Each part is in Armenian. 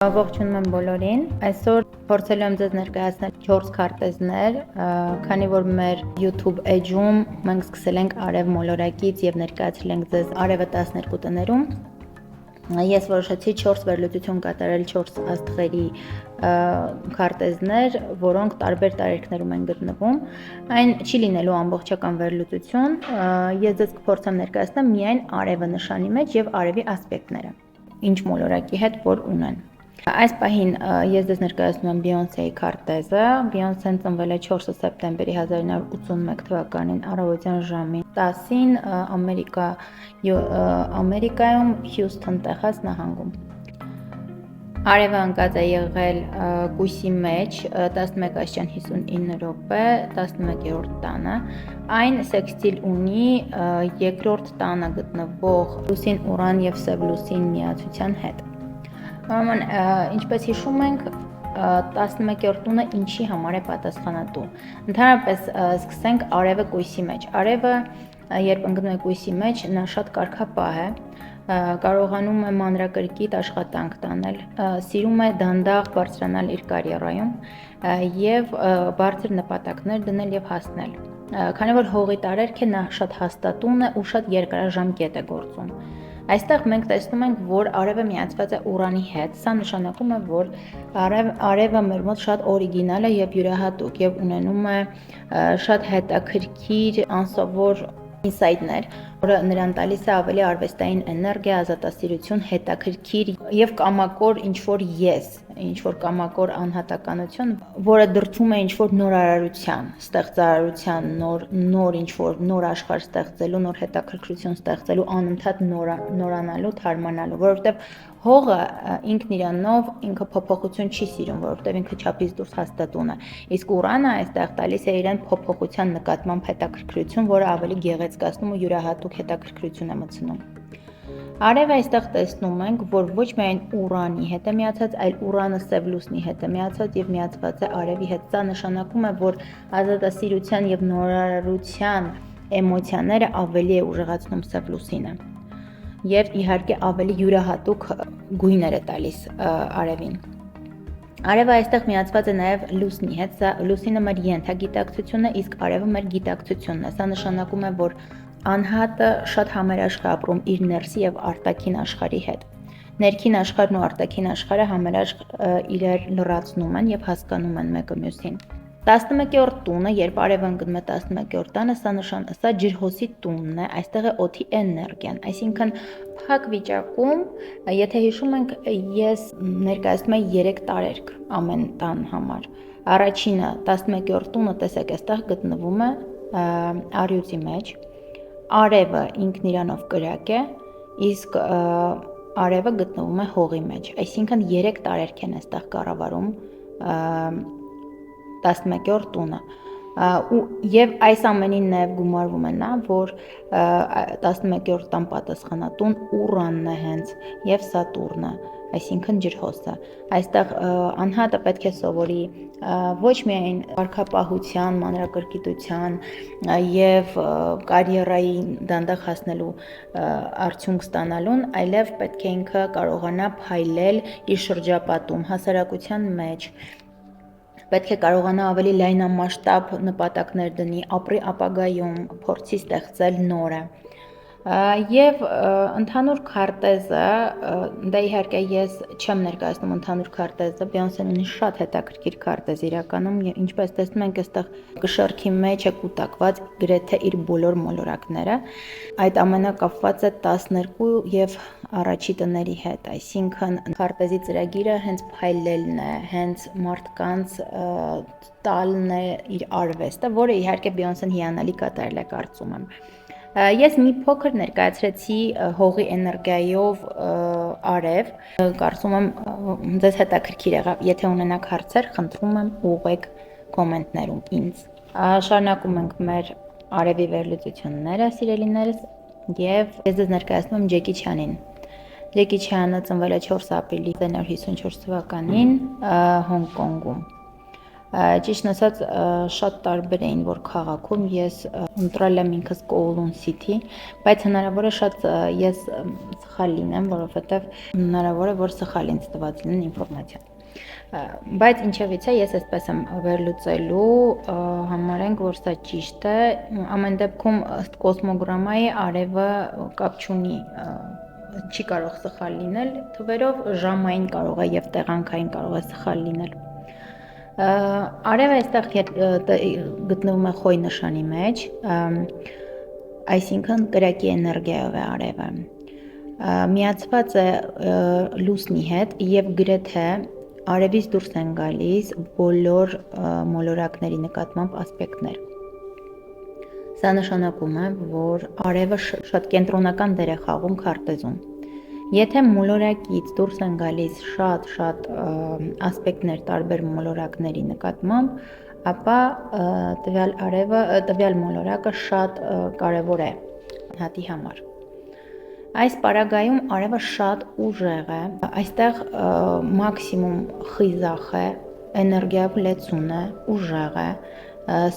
Ողջունում եմ բոլորին։ Այսօր փորձելու եմ ձեզ ներկայացնել 4 քարտեզներ, քանի որ մեր YouTube էջում մենք սկսել ենք արև մոլորակից եւ ներկայացրել ենք ձեզ արևը 12 տներում։ Ես որոշեցի 4 վերլուծություն կատարել 4 աստղերի քարտեզներ, որոնք տարբեր տարերքներում են գտնվում։ Այն չի լինելու ամբողջական վերլուծություն, ես ձեզ կփորձեմ ներկայացնել միայն արևը նշանի մեջ եւ արևի ասպեկտները, ինչ մոլորակի հետ որ ունեն։ Այս պահին ես ձեզ ներկայացնում եմ Բեյոնսեի քարտեզը։ Բեյոնսեն ծնվել է 4 սեպտեմբերի 1981 թվականին առավոտյան ժամի 10-ին Ամերիկայում Հյուսթոն, Տեխաս նահանգում։ Արևը ընկած է եղել կույսի մեջ 11:59 րոպե 11-րդ տանը։ Այն սեքստիլ ունի երկրորդ տանը գտնվող լուսին Ուրան եւ Սև լուսին միացության հետ։ Ուրեմն, ինչպես հիշում ենք, 11-րդ տունը ինչի համար է պատասխանատու։ Ընդհանրապես սկսենք արևը կույսի մեջ։ Արևը, երբ ընկնում է կույսի մեջ, նա շատ կարգապահ է, կարողանում է մանրակրկիտ աշխատանք տանել, սիրում է դանդաղ բարձրանալ իր կարիերայում եւ բարձր նպատակներ դնել եւ հասնել։ Քանի որ հողի տարերք է, նա շատ հաստատուն է ու շատ երկարաժամկետ է գործում։ Այստեղ մենք տեսնում ենք, որ արևը միացված է Ուրանի հետ, սա նշանակում է, որ արևը մեր մոտ շատ օրիգինալ է եւ յուրահատուկ եւ ունենում է շատ հետաքրքիր անսովոր ինսայթներ, որը նրան տալիս է ավելի արվեստային էներգիա, ազատասիրություն, հետաքրքիր եւ կամակոր ինչ-որ ինչ-որ կամակոր անհատականություն, որը դրդում է ինչ-որ նորարարության, ստեղծարարության, նոր ինչ-որ նոր աշխարհ ստեղծելու, նոր հետաքրքրություն ստեղծելու, անընդհատ նորանալու, թարմանալու, որովհետեւ հողը ինքն իրանով ինքը փոփոխություն չի սիրում, որովհետեւ ինքը չափից դուրս հաստատուն է։ Իսկ Ուրանը այստեղ տալիս է իրեն փոփոխության նկատմամբ հետաքրքրություն, որը ավելի գեղեցկացնում ու յուրահատուկ հետաքրքրություն է մտցնում։ Արևը այստեղ տեսնում ենք, որ ոչ միայն Ուրանի հետ է միացած, այլ Ուրանը Սև լուսնի հետ է միացած եւ միացված է արևի հետ։ Սա նշանակում է, որ ազատասիրության եւ նորարարության էմոցիաները ավելի է ուժեղացնում Սև լուսինը։ Եվ իհարկե ավելի յուրահատուկ գույներ է տալիս արևին։ Արևը այստեղ միացված է նաև լուսնի հետ, սա լուսինը մեր ենթագիտակցությունն է, իսկ արևը մեր գիտակցությունն է։ Սա նշանակում է, որ անհատը շատ համերաշխ է ապրում իր ներսի եւ արտաքին աշխարհի հետ։ Ներքին աշխարհն ու արտաքին աշխարհը համերաշխ իրար լրացնում են եւ հասկանում են մեկը մյուսին։ 11-րդ տունը, երբ արևը ընկնում է 11-րդ տանը, սա ջրհոսի տունն է, այստեղ է օդի էներգիան, այսինքն փակ վիճակում, եթե հիշում ենք, ես ներկայացնում եմ 3 տարերք ամեն տան համար։ Առաջինը 11-րդ տունը, տեսեք, այստեղ գտնվում է առյուծի մեջ, արևը ինքն իրանով կրակ է, իսկ արևը գտնվում է հողի մեջ, այսինքն 3 տարերք են այստեղ կառավարում 11-րդ տունը եւ այս ամենին նաեւ գումարվում է նա, որ 11-րդ տան պատասխանատուն Ուրանն է հենց եւ Սատուրնը, այսինքն ջրհոսը։ Այստեղ անհատը պետք է սովորի ոչ միայն կարգապահության, մանրակրկիտության եւ կարիերայի դանդաղ հասնելու արդյունք ստանալուն, այլև պետք է ինքը կարողանա փայլել իր շրջապատում, հասարակության մեջ, պետք է կարողանա ավելի լայնամասշտաբ նպատակներ դնի, ապրի ապագայում, փորձի ստեղծել նորը։ Եվ ընդհանուր քարտեզը, դա իհարկե ես չեմ ներկայացնում ընդհանուր քարտեզը, Բեյոնսեն ունի շատ հետաքրքիր քարտեզ իրականում, ինչպես տեսնում ենք, այստեղ կշեռքի մեջ է կուտակված գրեթե իր բոլոր մոլորակները, այդ ամենը կապված է 12 եւ առաջի տների հետ, այսինքն քարտեզի ծրագիրը հենց փայլելն է, հենց մարդկանց տալն է իր արվեստը, որը իհարկե Բեյոնսեն հիանալի կատարել է, կարծում եմ։ Ես մի փոքր ներկայացրեցի հողի էներգիայով արև, կարծում եմ ձեզ հետաքրքիր եղավ, եթե ունենաք հարցեր, խնդրում եմ ուղղեք կոմենտներում ինձ։ Շարունակում ենք մեր արևի վերլուծությունները, սիրելիներս, եւ ես ձեզ ներկայացնում եմ Ջեկի Չանին։ Ջեկի Չանը ծնվել է 4 ապրիլի 1954 թվականին Հոնկոնգում։ Ճիշտ ասած, շատ տարբեր էին, որ քաղաքում ես ընտրել եմ ինքս Kowloon City, բայց հնարավոր է շատ ես սխալ լինեմ, որովհետև հնարավոր է, որ սխալ ինձ տված լինեն ինֆորմացիան։ Բայց ինչևից է, ես այսպես եմ վերլուծելու, համարենք, որ սա ճիշտ է, ամեն դեպքում ըստ կոսմոգրամայի արևը կապ չունի, չի կարող սխալ լինել թվերով, ժամային կարող է եւ տեղանքային կարող է սխալ լինել։ Արևը այստեղ գտնվում է խոյ նշանի մեջ, այսինքն կրակի էներգիայով է արևը, միացված է լուսնի հետ եւ գրեթե արևից դուրս են գալիս բոլոր մոլորակների նկատմամբ ասպեկտներ։ Սա նշանակում է, որ արևը շատ կենտրոնական դեր է խաղում քարտեզում։ Եթե մոլորակից դուրս են գալիս շատ ասպեկտներ տարբեր մոլորակների նկատմամբ, ապա տվյալ մոլորակը շատ կարևոր է հատի համար։ Այս պարագայում արևը շատ ուժեղ է, այստեղ մաքսիմում խիզախ է, էներգիայով լեցուն է, ուժեղ է,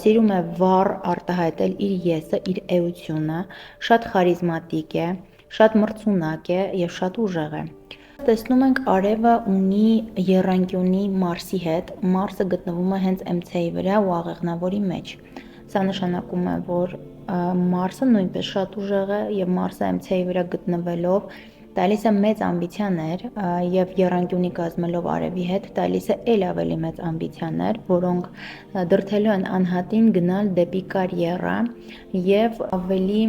սիրում է վառ արտահայտել իր եսը, իր էությունը, շատ խարիզմատիկ է, շատ մրցունակ է եւ շատ ուժեղ է։ Տեսնում ենք արևը ունի եռանկյունի Մարսի հետ, Մարսը գտնվում է հենց MC-ի վրա ու աղեղնավորի մեջ։ Սա նշանակում է, որ Մարսը նույնպես շատ ուժեղ է եւ Մարսը MC-ի վրա գտնվելով տալիս է մեծ ամբիցիաներ եւ եռանկյունի կազմելով արևի հետ տալիս է ել ավելի մեծ ամբիցիաներ, որոնք դրդելու են անհատին գնալ դեպի կարիերա եւ ավելի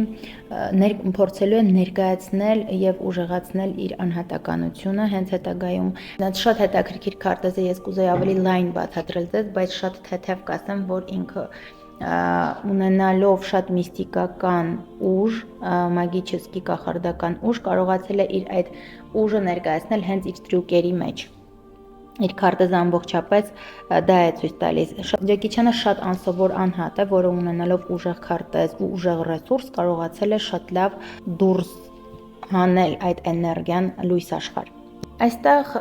փորձելու են ներկայացնել եւ ուժեղացնել իր անհատականությունը, հենց հետագայում շատ հետաքրքիր քարտեզ է, ես կուզեի ավելի լայն բացատրել ձեզ, բայց շատ թեթև կասեմ, որ ինքը ունենալով շատ միստիկական ուժ, մագիչեսկի կախարդական ուժ, կարողացել է իր այդ ուժը ներկայացնել հենց իր տրյուկերի մեջ։ Իր քարտեզը ամբողջապես դա է ցույց տալիս։ Ջեկի Չանը շատ անսովոր անհատ է, որը ունենալով ուժեղ քարտեզ ու ուժեղ ռեսուրս կարողացել է շատ լավ դուրս հանել այդ էներգիան լույս աշխարհ։ Այստեղ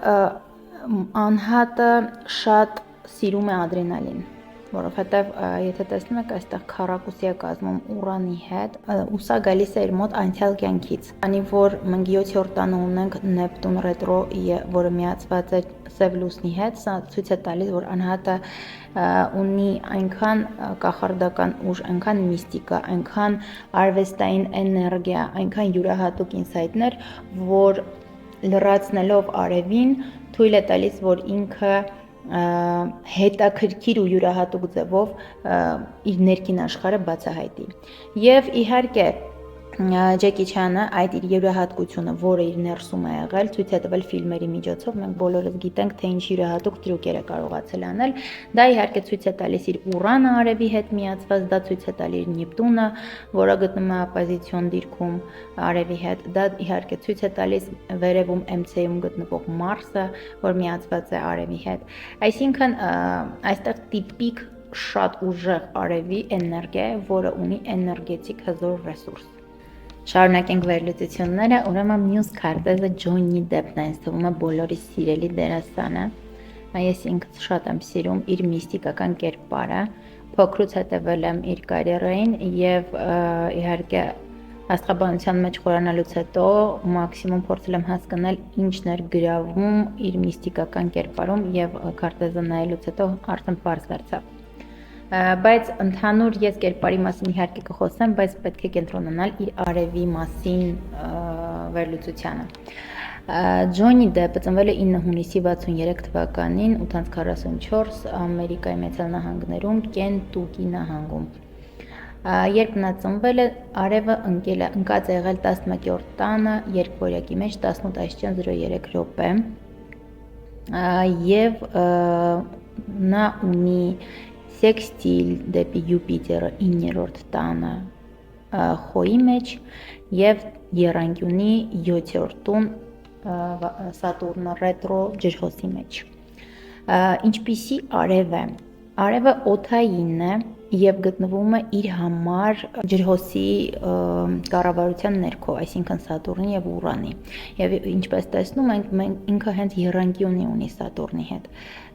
անհատը շատ սիրում է ադրենալին, որովհետև եթե տեսնում եք այստեղ քառակուսի է կազմում Ուրանի հետ, ու սա գալիս է իր մոտ անցյալ կյանքից։ Քանի որ մենք 7-րդ տանը ունենք Նեպտուն ռետրո, որը միացված է սև լուսնի հետ, սա ցույց է տալիս, որ անհատը ունի այնքան կախարդական ուժ, այնքան միստիկա, այնքան արվեստային էներգիա, այնքան յուրահատուկ ինսայթներ, որ լրացնելով արևին թույլ է տալիս, որ ինքը հետաքրքիր ու յուրահատուկ ձևով իր ներքին աշխարհը բացահայտի։ Եվ իհարկե Ջեկի Չանը այդ իր յուրահատկությունը, որը իր ներսում է եղել, ցույց է տվել ֆիլմերի միջոցով, մենք բոլորս գիտենք, թե ինչ յուրահատուկ տրյուկեր է կարողացել անել։ Դա իհարկե ցույց է տալիս իր Ուրանը արևի հետ միացված, դա ցույց է տալիս իր Նեպտունը, որը գտնվում է ապոզիցիոն դիրքում արևի հետ, դա իհարկե ցույց է տալիս վերևում MC-ում գտնվող Մարսը, որ միացված է արևի հետ։ Այսինքն այստեղ տիպիկ շատ ուժեղ արևի էներգիա է, որը ունի էներգետիկ հզոր ռեսուրս։ Շարունակենք վերլուծությունները, ուրեմն մյուս քարտեզը Ջոնի Դեփն է, ինձ թվում է բոլորի սիրելի դերասանը։ Ես ինքս շատ եմ սիրում իր միստիկական կերպարը, փոքրուց հետևել եմ իր կարիերային եւ իհարկե աստղաբանության մեջ խորանալուց հետո մաքսիմում փորձել եմ հասկանալ ինչն էր գրավում իր միստիկական կերպարում եւ քարտեզը նայելուց հետո արդեն պարզ դարձավ։ Բայց ընդհանուր ես կերպարի մասին իհարկե կխոսեմ, բայց պետք է կենտրոնանալ իր արևի մասին վերլուծությանը։ Ջոնի Դեփը ծնվել է 9 հունիսի 63 թվականին 844 Ամերիկայի Մեծան նահանգներում Կենտուկի նահանգում։ Երբ նա ծնվել է, արևը ընկած է եղել 11-րդ տանը, երկվորյակի մեջ 18:03 րոպե, եւ նա ունի սեքստիլ դեպի Յուպիտերը 9-րդ տանը խոյի մեջ եւ եռանկյունի 7-րդ տուն Սատուրնը ռետրո ջրհոսի մեջ։ Ինչպիսի արև է Արևը օդային է եւ գտնվում է իր համար ջրհոսի կառավարության ներքո, այսինքն Սատուրնի եւ Ուրանի։ Եվ ինչպես տեսնում ենք, ինքը հենց եռանկյունի ունի Սատուրնի հետ։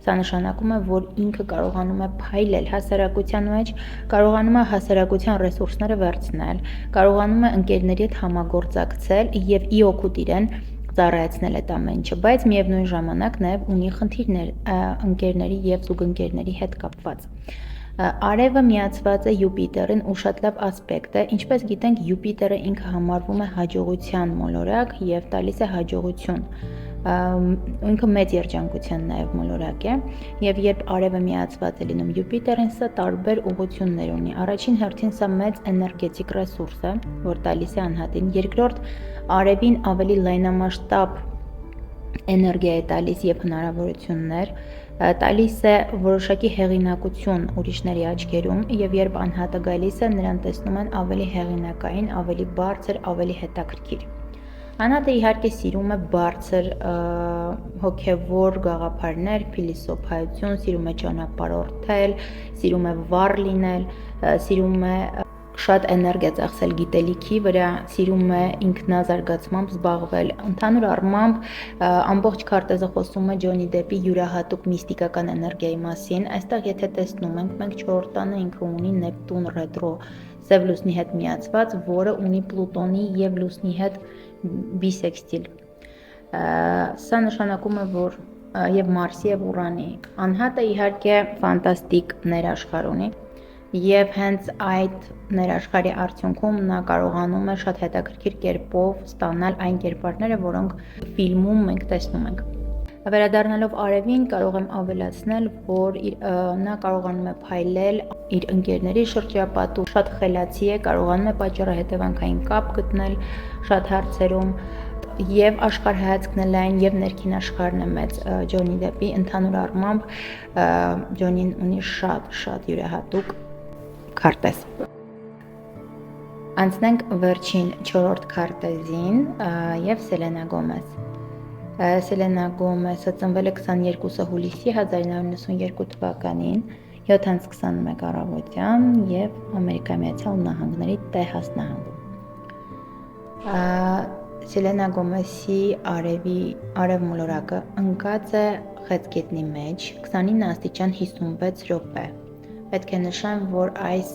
Սա նշանակում է, որ ինքը կարողանում է փայլել հասարակության մեջ, կարողանում է հասարակության ռեսուրսները վերցնել, կարողանում է ընկերների հետ համագործակցել եւ ի օգուտ իրեն ծառայեցնել այդ ամեն ինչը, բայց միևնույն ժամանակ նաև ունի խնդիրներ ընկերների եւ զուգընկերների հետ կապված։ Արևը միացված է Յուպիտերին ու շատ լավ ասպեկտ է, ինչպես գիտենք, Յուպիտերը ինքը համարվում է հաջողության մոլորակ եւ տալիս է հաջողություն։ Ինքը մեծ երջանկության նաև մոլորակ է եւ երբ արևը միացված է լինում Յուպիտերին, սա տարբեր ուղղություններ ունի։ Առաջին հերթին սա մեծ էներգետիկ ռեսուրս է, որ տալիս է անհատին։ Երկրորդ, արևին ավելի լայնամասշտաբ էներգիա է տալիս եւ հնարավորություններ, տալիս է որոշակի հեղինակություն ուրիշների աչքերում եւ երբ անհատը գալիս է, նրան տեսնում են ավելի հեղինակային, ավելի բարձր, ավելի հետաքրքիր։ Անհատը իհարկե սիրում է բարձր հոգևոր գաղափարներ, փիլիսոփայություն, սիրում է ճանապարհորդել, սիրում է վառ լինել, սիրում է շատ էներգիա ծախսել գիտելիքի վրա, սիրում է ինքնազարգացմամբ զբաղվել։ Ընդհանուր առմամբ ամբողջ քարտեզը խոսում է Ջոնի Դեպի յուրահատուկ միստիկական էներգիայի մասին։ Այստեղ եթե տեսնում ենք, մենք 4-րդ տանը ինքը ունի Նեպտուն ռետրո, Սև լուսնի հետ միացված, որը ունի Պլուտոնի եւ լուսնի հետ բիսեքստիլ։ Սա նշանակում է, որ եւ Մարսի եւ Ուրանի անհատը իհարկե ֆանտաստիկ ներաշխար ունի եւ հենց այդ ներաշխարի արդյունքում նա կարողանում է շատ հետաքրքիր կերպով ստանալ այն կերպարները, որոնք ֆիլմում մենք տեսնում ենք։ Վերադառնալով արևին, կարող եմ ավելացնել, որ նա կարողանում է փայլել իր ընկերների շրջապատում, շատ խելացի է, կարողանում է պատճառահետևանքային կապ գտնել շատ հարցերում եւ աշխարհայացքն է լայն եւ ներքին աշխարհն է մեծ Ջոնի Դեպի։ Ընդհանուր առմամբ Ջոնին ունի շատ յուրահատուկ քարտեզ։ Անցնենք վերջին 4-րդ քարտեզին եւ Սելենա Գոմես։ Սելենա Գոմեսը ծնվել է 22 հուլիսի 1992 թվականին 7:21 առավոտյան եւ Ամերիկայի Միացյալ Նահանգների Տեխաս նահանգում։ Սելենա Գոմեսի արև մոլորակը ընկած է խեցգետնի մեջ 29 աստիճան 56 րոպե։ Պետք է նշեմ, որ այս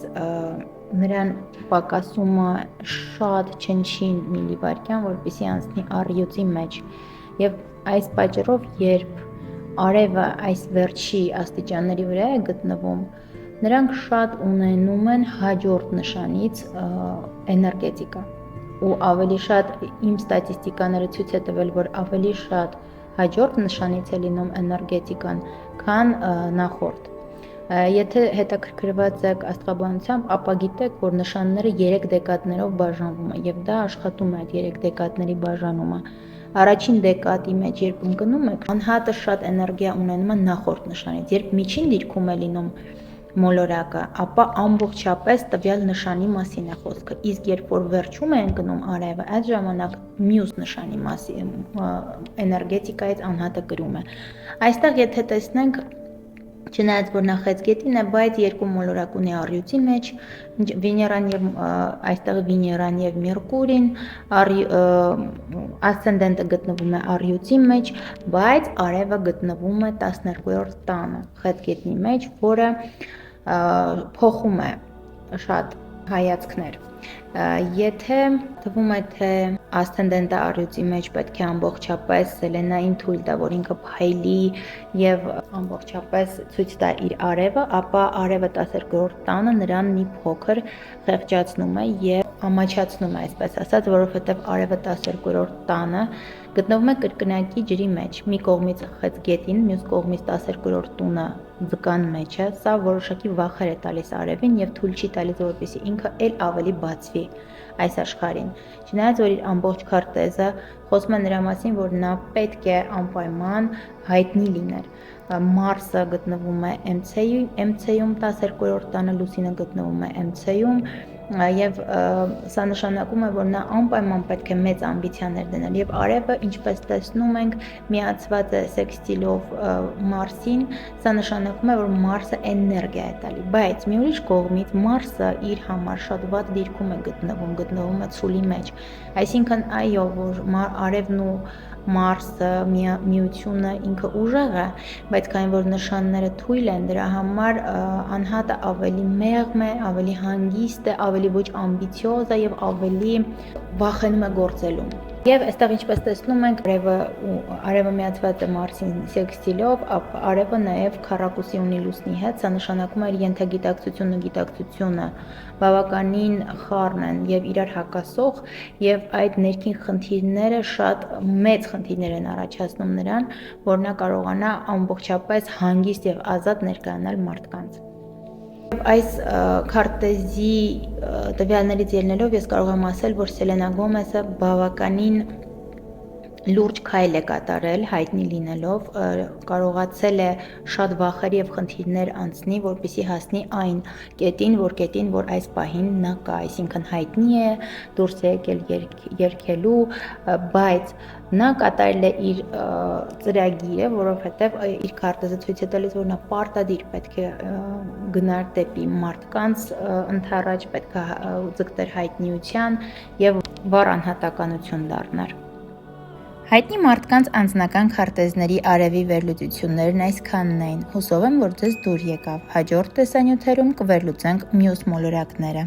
նրան պակասում է շատ չնչին միլիվարկյան, որպեսզի անցնի առյուծի մեջ։ Եվ այս պատճառով, երբ արևը այս վերջի աստիճանների վրա է գտնվում, նրանք շատ ունենում են հաջորդ նշանից էներգետիկա։ Ու ավելի շատ իմ ստատիստիկաները ցույց է տվել, որ ավելի շատ հաջորդ նշանից է լինում էներգետիկան, քան նախորդ։ Եթե հետաքրքրված եք աստղաբանությամբ, ապա գիտեք, որ նշանները 3 դեկադներով բաժանվում է եւ դա աշխատում է այդ 3 դեկադների բաժանումը։ Առաջին դեկադի մեջ երբ ընկնում եք, անհատը շատ էներգիա ունենում է նախորդ նշանից։ Երբ միջին դիրքում է լինում մոլորակը, ապա ամբողջապես տվյալ նշանի մասին է խոսքը։ Իսկ երբ որ վերջում է ընկնում արևը, այդ ժամանակ մյուս նշանի մասին էներգետիկայից անհատը կրում է։ Այստեղ եթե տեսնենք, չնայած որ նա խեցգետին է, բայց երկու մոլորակ ունի առյուծի մեջ, Վեներան եւ այստեղ Վեներան եւ Մերկուրին, ասցենդենտը գտնվում է առյուծի մեջ, բայց արևը գտնվում է 12-րդ տանը խեցգետնի մեջ, որը փոխում է շատ հայացքներ։ Եթե թվում է, թե ասցենդենտը առյուծի մեջ պետք է ամբողջապես Սելենային թույլ տա, որ ինքը փայլի եւ ամբողջապես ցույց տա իր արևը, ապա արևը 12-րդ տանը նրան մի փոքր խեղճացնում է եւ ամաչացնում է, այսպես ասած, որովհետեւ արևը 12-րդ տանը գտնվում է կրկնակի ջրի մեջ։ Մի կողմից խեցգետին, մյուս կողմից 12-րդ տունը ձկան մեջ է, սա որոշակի վախեր է տալիս արևին եւ թույլ չի տալիս, որպեսզի ինքը ել ավելի բացվի այս աշխարհին։ Չնայած որ իր ամբողջ քարտեզը խոսում է նրա մասին, որ նա պետք է անպայման հայտնի լիներ։ Մարսը գտնվում է MC-ում, 12-րդ տանը, Լուսինը գտնվում է MC-ում, եւ սա նշանակում է, որ նա անպայման պետք է մեծ ամբիցիաներ դնել եւ արևը, ինչպես տեսնում ենք, միացված է սեքստիլով Մարսին, սա նշանակում է, որ Մարսը էներգիա է տալի, բայց մի ուրիշ կողմից Մարսը իր համար շատ վատ դիրքում է գտնվում է ցուլի մեջ, այսինքն այո, որ արևն ու Մարսը միությունը ինքը ուժեղ է, բայց քանի որ նշանները թույլ են, դրա համար անհատը ավելի մեղմ է, ավելի հանգիստ է, ավելի ոչ ամբիցիոզ է եւ ավելի վախենում է գործելու։ Եվ այստեղ ինչպես տեսնում ենք, արևը միացված է Մարսին սեքստիլով, արևը նաև քառակուսի ունի լուսնի հետ, սա նշանակում է իր ենթագիտակցությունն ու գիտակցությունը բավականին խառն են եւ իրար հակասող եւ այդ ներքին խնդիրները շատ մեծ խնդիրներ են առաջացնում նրան, որ նա կարողանա ամբողջապես հանգիստ եւ ազատ ներկայանալ մարդկանց։ Այս քարտեզի տվյալներից ելնելով ես կարող եմ ասել, որ Սելենա Գոմեսը բավականին լուրջ քայլ է կատարել հայտնի լինելով, կարողացել է շատ վախեր եւ խնդիրներ անցնի, որպեսզի հասնի այն կետին, որ այս պահին նա կա, այսինքն հայտնի է, դուրս է եկել երգելու, բայց նա կատարել է իր ծրագիրը, որովհետեւ իր քարտեզը ցույց է տալիս, որ նա պարտադիր պետք է գնար դեպի մարդկանց ընթառաջ, պետք է ձգտեր հայտնիության եւ վառ անհատականություն դառնար։ Հայտնի մարդկանց անձնական քարտեզների արևի վերլուծություններն այսքանն էին։ Հուսով եմ, որ ձեզ դուր եկավ։ Հաջորդ տեսանյութերում կվերլուծենք մյուս մոլորակները։